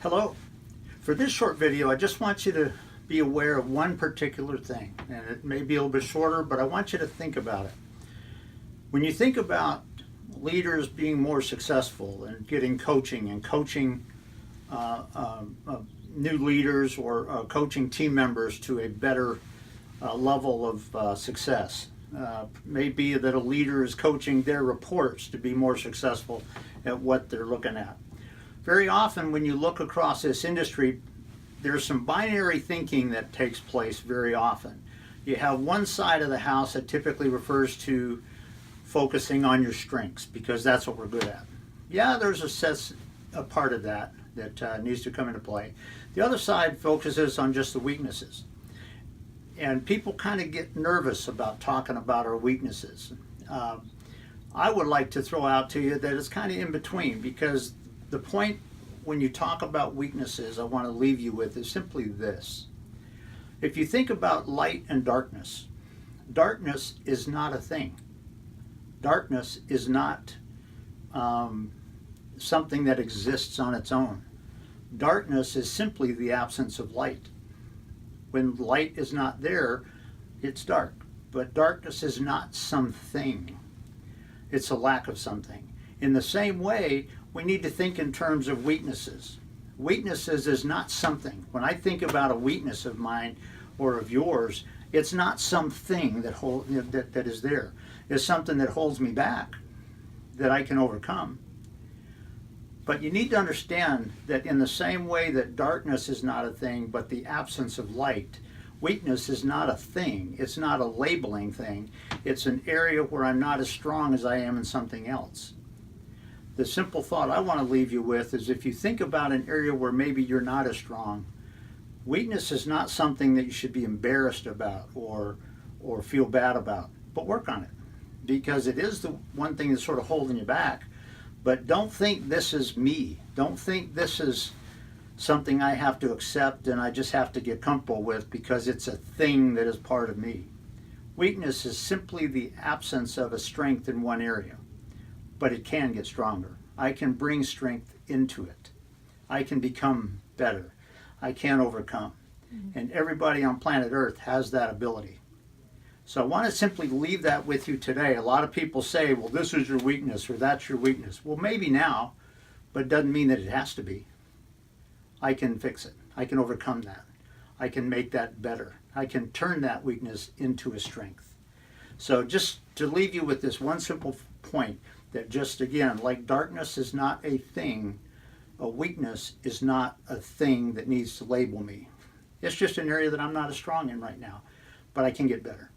Hello. For this short video, I just want you to be aware of one particular thing, and it may be a little bit shorter, but I want you to think about it. When you think about leaders being more successful and getting coaching and coaching new leaders or coaching team members to a better level of success, maybe that a leader is coaching their reports to be more successful at what they're looking at. Very often when you look across this industry, there's some binary thinking that takes place very often. You have one side of the house that typically refers to focusing on your strengths because that's what we're good at. Yeah, there's a part of that needs to come into play. The other side focuses on just the weaknesses. And people kind of get nervous about talking about our weaknesses. I would like to throw out to you that it's kind of in between, because the point when you talk about weaknesses I want to leave you with is simply this. If you think about light and darkness, darkness is not a thing. Darkness is not something that exists on its own. Darkness is simply the absence of light. When light is not there, it's dark. But darkness is not something. It's a lack of something. In the same way, we need to think in terms of weaknesses. Weaknesses is not something. When I think about a weakness of mine or of yours, it's not something that is there. It's something that holds me back, that I can overcome. But you need to understand that in the same way that darkness is not a thing, but the absence of light, weakness is not a thing. It's not a labeling thing. It's an area where I'm not as strong as I am in something else. The simple thought I want to leave you with is, if you think about an area where maybe you're not as strong, weakness is not something that you should be embarrassed about or feel bad about, but work on it, because it is the one thing that's sort of holding you back. But don't think this is me. Don't think this is something I have to accept and I just have to get comfortable with because it's a thing that is part of me. Weakness is simply the absence of a strength in one area, but it can get stronger. I can bring strength into it. I can become better. I can overcome. And everybody on planet Earth has that ability. So I want to simply leave that with you today. A lot of people say, well, this is your weakness or that's your weakness. Well, maybe now, but it doesn't mean that it has to be. I can fix it. I can overcome that. I can make that better. I can turn that weakness into a strength. So just to leave you with this one simple point, that just again, like darkness is not a thing, a weakness is not a thing that needs to label me. It's just an area that I'm not as strong in right now, but I can get better.